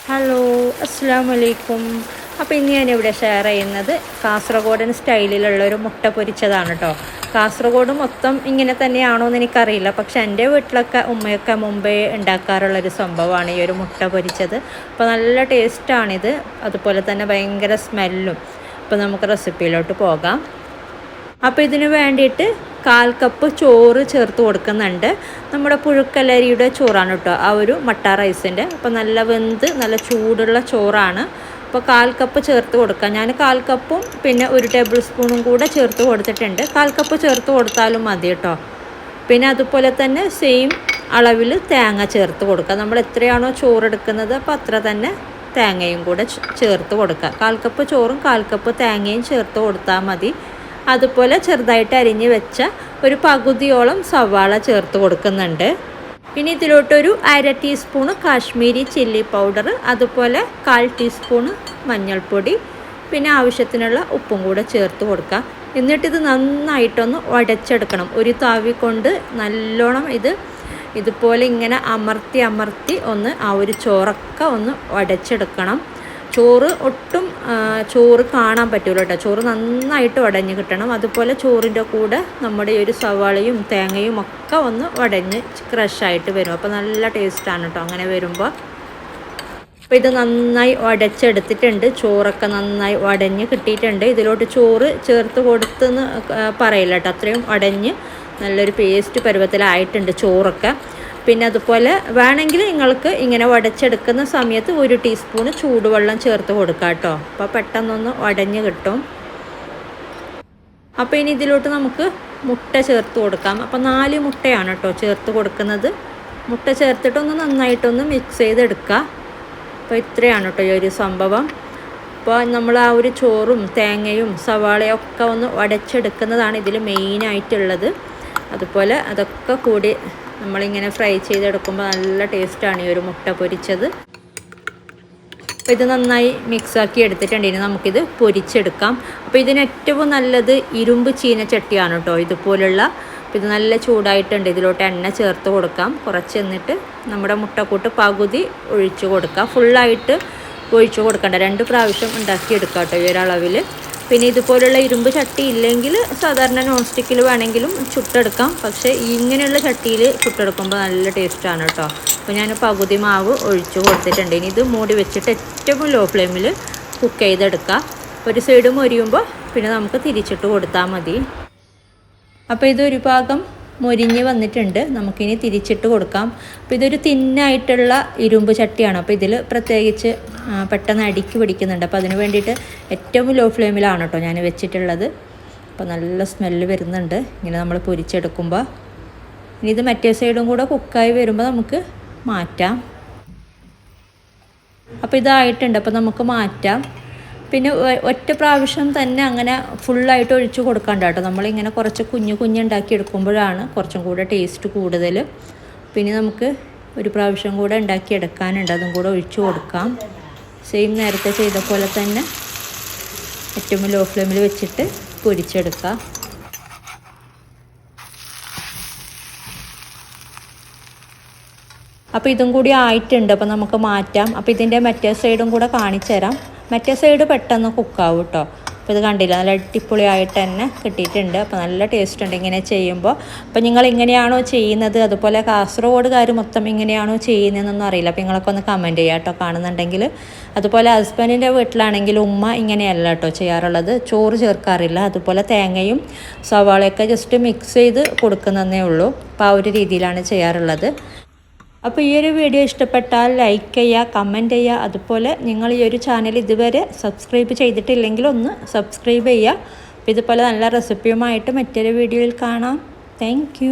Hello, അസ്സലാമു അലൈക്കും. അപ്പോൾ ഇന്ന് ഞാനിവിടെ ഷെയർ ചെയ്യുന്നത് കാസർഗോഡൻ സ്റ്റൈലിലുള്ളൊരു മുട്ട പൊരിച്ചതാണ് കേട്ടോ. കാസർഗോഡ് മൊത്തം ഇങ്ങനെ തന്നെയാണോ എന്ന് എനിക്കറിയില്ല, പക്ഷെ എൻ്റെ വീട്ടിലൊക്കെ ഉമ്മയൊക്കെ മുമ്പേ ഉണ്ടാക്കാറുള്ളൊരു സംഭവമാണ് ഈ ഒരു മുട്ട പൊരിച്ചത്. അപ്പോൾ നല്ല ടേസ്റ്റാണിത്, അതുപോലെ തന്നെ ഭയങ്കര സ്മെല്ലും. അപ്പോൾ നമുക്ക് റെസിപ്പിയിലോട്ട് പോകാം. അപ്പോൾ ഇതിന് വേണ്ടിയിട്ട് 1/4 കപ്പ് ചോറ് ചേർത്ത് കൊടുക്കുന്നുണ്ട്. നമ്മുടെ പുഴുക്കലരിയുടെ ചോറാണ് കേട്ടോ, ആ ഒരു മട്ട റൈസിൻ്റെ. അപ്പോൾ നല്ല വെന്ത് നല്ല ചൂടുള്ള ചോറാണ്. അപ്പോൾ 1/4 കപ്പ് ചേർത്ത് കൊടുക്കാം. ഞാൻ 1/4 കപ്പും പിന്നെ 1 ടേബിൾ സ്പൂണും കൂടെ ചേർത്ത് കൊടുത്തിട്ടുണ്ട്. 1/4 കപ്പ് ചേർത്ത് കൊടുത്താലും മതി കേട്ടോ. പിന്നെ അതുപോലെ തന്നെ സെയിം അളവിൽ തേങ്ങ ചേർത്ത് കൊടുക്കുക. നമ്മൾ എത്രയാണോ ചോറ് എടുക്കുന്നത് അപ്പോൾ അത്ര തന്നെ തേങ്ങയും കൂടെ ചേർത്ത് കൊടുക്കുക. 1/4 കപ്പ് ചോറും 1/4 കപ്പ് തേങ്ങയും ചേർത്ത് കൊടുത്താൽ മതി. അതുപോലെ ചെറുതായിട്ട് അരിഞ്ഞ് വെച്ച ഒരു പകുതിയോളം സവാള ചേർത്ത് കൊടുക്കുന്നുണ്ട്. പിന്നെ ഇതിലോട്ടൊരു 1/2 ടീസ്പൂണ് കാശ്മീരി ചില്ലി പൗഡർ, അതുപോലെ 1/4 ടീസ്പൂണ് മഞ്ഞൾപ്പൊടി, പിന്നെ ആവശ്യത്തിനുള്ള ഉപ്പും കൂടെ ചേർത്ത് കൊടുക്കുക. എന്നിട്ടിത് നന്നായിട്ടൊന്ന് ഉടച്ചെടുക്കണം. ഒരു താവി കൊണ്ട് നല്ലോണം ഇതുപോലെ ഇങ്ങനെ അമർത്തി ഒന്ന് ആ ഒരു ചോറൊക്കെ ഒന്ന് ഉടച്ചെടുക്കണം. ചോറ് കാണാൻ പറ്റുമല്ലോ കേട്ടോ. ചോറ് നന്നായിട്ട് ഉടഞ്ഞ് കിട്ടണം. അതുപോലെ ചോറിൻ്റെ കൂടെ നമ്മുടെ ഈ ഒരു സവാളയും തേങ്ങയും ഒക്കെ ഒന്ന് ഉടഞ്ഞ് ക്രഷായിട്ട് വരും. അപ്പോൾ നല്ല ടേസ്റ്റാണ് കേട്ടോ അങ്ങനെ വരുമ്പോൾ. അപ്പോൾ ഇത് നന്നായി ഉടച്ചെടുത്തിട്ടുണ്ട്. ചോറൊക്കെ നന്നായി ഉടഞ്ഞ് കിട്ടിയിട്ടുണ്ട്. ഇതിലോട്ട് ചോറ് ചേർത്ത് കൊടുത്തെന്ന് പറയില്ല കേട്ടോ, അത്രയും ഉടഞ്ഞ് നല്ലൊരു പേസ്റ്റ് പരുവത്തിലായിട്ടുണ്ട് ചോറൊക്കെ. പിന്നെ അതുപോലെ വേണമെങ്കിൽ നിങ്ങൾക്ക് ഇങ്ങനെ ഉടച്ചെടുക്കുന്ന സമയത്ത് 1 ടീസ്പൂണ് ചൂടുവെള്ളം ചേർത്ത് കൊടുക്കുക കേട്ടോ. അപ്പോൾ പെട്ടെന്നൊന്ന് ഉടഞ്ഞ് കിട്ടും. അപ്പോൾ ഇനി ഇതിലോട്ട് നമുക്ക് മുട്ട ചേർത്ത് കൊടുക്കാം. അപ്പോൾ 4 മുട്ടയാണ് കേട്ടോ ചേർത്ത് കൊടുക്കുന്നത്. മുട്ട ചേർത്തിട്ടൊന്ന് നന്നായിട്ടൊന്ന് മിക്സ് ചെയ്തെടുക്കുക. അപ്പോൾ ഇത്രയാണ് കേട്ടോ ഈ ഒരു സംഭവം. അപ്പോൾ നമ്മൾ ആ ഒരു ചോറും തേങ്ങയും സവാളയും ഒക്കെ ഒന്ന് ഉടച്ചെടുക്കുന്നതാണ് ഇതിൽ മെയിനായിട്ടുള്ളത്. അതുപോലെ അതൊക്കെ കൂടി നമ്മളിങ്ങനെ ഫ്രൈ ചെയ്തെടുക്കുമ്പോൾ നല്ല ടേസ്റ്റാണ് ഈ ഒരു മുട്ട പൊരിച്ചത്. അപ്പോൾ ഇത് നന്നായി മിക്സാക്കി എടുത്തിട്ടുണ്ട്. ഇനി നമുക്കിത് പൊരിച്ചെടുക്കാം. അപ്പോൾ ഇതിന് ഏറ്റവും നല്ലത് ഇരുമ്പ് ചീനച്ചട്ടിയാണ് കേട്ടോ, ഇതുപോലുള്ള. അപ്പോൾ ഇത് നല്ല ചൂടായിട്ടുണ്ട്. ഇതിലോട്ട് എണ്ണ ചേർത്ത് കൊടുക്കാം കുറച്ച്. എന്നിട്ട് നമ്മുടെ മുട്ടക്കൂട്ട് പകുതി ഒഴിച്ച് കൊടുക്കാം. ഫുള്ളായിട്ട് ഒഴിച്ച് കൊടുക്കണ്ട, 2 പ്രാവശ്യം ഉണ്ടാക്കിയെടുക്കാം കേട്ടോ ഈ ഒരളവിൽ. പിന്നെ ഇതുപോലുള്ള ഇരുമ്പ് ചട്ടി ഇല്ലെങ്കിൽ സാധാരണ നോൺ സ്റ്റിക്കിൽ വേണമെങ്കിലും ചുട്ടെടുക്കാം. പക്ഷേ ഇങ്ങനെയുള്ള ചട്ടിയിൽ ചുട്ടെടുക്കുമ്പോൾ നല്ല ടേസ്റ്റാണ് കേട്ടോ. അപ്പോൾ ഞാൻ പകുതി മാവ് ഒഴിച്ച് കൊടുത്തിട്ടുണ്ട്. ഇനി ഇത് മൂടി വെച്ചിട്ട് ഏറ്റവും ലോ ഫ്ലെയിമിൽ കുക്ക് ചെയ്തെടുക്കുക. ഒരു സൈഡ് മൊരിയുമ്പോൾ പിന്നെ നമുക്ക് തിരിച്ചിട്ട് കൊടുത്താൽ മതി. അപ്പോൾ ഇതൊരു ഭാഗം മൊരിഞ്ഞ് വന്നിട്ടുണ്ട്. നമുക്കിനി തിരിച്ചിട്ട് കൊടുക്കാം. അപ്പോൾ ഇതൊരു തിന്നായിട്ടുള്ള ഇരുമ്പ് ചട്ടിയാണ്. അപ്പോൾ ഇതിൽ പ്രത്യേകിച്ച് പെട്ടെന്ന് അടിക്ക് പിടിക്കുന്നുണ്ട്. അപ്പോൾ അതിന് വേണ്ടിയിട്ട് ഏറ്റവും ലോ ഫ്ലെയിമിലാണ് കേട്ടോ ഞാൻ വെച്ചിട്ടുള്ളത്. അപ്പോൾ നല്ല സ്മെല്ല് വരുന്നുണ്ട് ഇങ്ങനെ നമ്മൾ പൊരിച്ചെടുക്കുമ്പോൾ. ഇനി ഇത് മറ്റേ സൈഡും കൂടെ കുക്കായി വരുമ്പോൾ നമുക്ക് മാറ്റാം. അപ്പോൾ ഇതായിട്ടുണ്ട്. അപ്പോൾ നമുക്ക് മാറ്റാം. പിന്നെ ഒറ്റ പ്രാവശ്യം തന്നെ അങ്ങനെ ഫുള്ളായിട്ട് ഒഴിച്ച് കൊടുക്കണ്ട കേട്ടോ. നമ്മളിങ്ങനെ കുറച്ച് കുഞ്ഞുണ്ടാക്കി എടുക്കുമ്പോഴാണ് കുറച്ചും കൂടെ ടേസ്റ്റ് കൂടുതൽ. പിന്നെ നമുക്ക് ഒരു പ്രാവശ്യം കൂടെ ഉണ്ടാക്കിയെടുക്കാനുണ്ട്, അതും കൂടെ ഒഴിച്ച് കൊടുക്കാം. സെയിം നേരത്തെ ചെയ്ത പോലെ തന്നെ ഏറ്റവും ലോ ഫ്ലെയിമിൽ വെച്ചിട്ട് പൊരിച്ചെടുക്കാം. അപ്പോൾ ഇതും കൂടി ആയിട്ടുണ്ട്. അപ്പോൾ നമുക്ക് മാറ്റാം. അപ്പോൾ ഇതിൻ്റെ മറ്റേ സൈഡും കൂടെ കാണിച്ചു തരാം. മറ്റേ സൈഡ് പെട്ടെന്ന് കുക്കാവും കേട്ടോ. അപ്പോൾ ഇത് കണ്ടില്ല, നല്ല അടിപൊളിയായിട്ട് തന്നെ കിട്ടിയിട്ടുണ്ട്. അപ്പോൾ നല്ല ടേസ്റ്റ് ഉണ്ട് ഇങ്ങനെ ചെയ്യുമ്പോൾ. അപ്പോൾ നിങ്ങൾ ഇങ്ങനെയാണോ ചെയ്യുന്നത്, അതുപോലെ കാസർഗോഡുകാർ മൊത്തം ഇങ്ങനെയാണോ ചെയ്യുന്നതെന്നൊന്നും അറിയില്ല. അപ്പോൾ നിങ്ങളൊക്കെ ഒന്ന് കമൻറ്റ് ചെയ്യുക കേട്ടോ കാണുന്നുണ്ടെങ്കിൽ. അതുപോലെ ഹസ്ബൻഡിൻ്റെ വീട്ടിലാണെങ്കിൽ ഉമ്മ ഇങ്ങനെയല്ല കേട്ടോ ചെയ്യാറുള്ളത്, ചോറ് ചേർക്കാറില്ല. അതുപോലെ തേങ്ങയും സവാളയൊക്കെ ജസ്റ്റ് മിക്സ് ചെയ്ത് കൊടുക്കുന്നതേ ഉള്ളൂ. അപ്പോൾ ആ ഒരു രീതിയിലാണ് ചെയ്യാറുള്ളത്. അപ്പോൾ ഈ ഒരു വീഡിയോ ഇഷ്ടപ്പെട്ടാൽ ലൈക്ക് ചെയ്യുക, കമൻറ്റ് ചെയ്യുക. അതുപോലെ നിങ്ങൾ ഈ ഒരു ചാനൽ ഇതുവരെ സബ്സ്ക്രൈബ് ചെയ്തിട്ടില്ലെങ്കിൽ ഒന്ന് സബ്സ്ക്രൈബ് ചെയ്യുക. അപ്പോൾ ഇതുപോലെ നല്ല റെസിപ്പിയുമായിട്ട് മറ്റൊരു വീഡിയോയിൽ കാണാം. താങ്ക്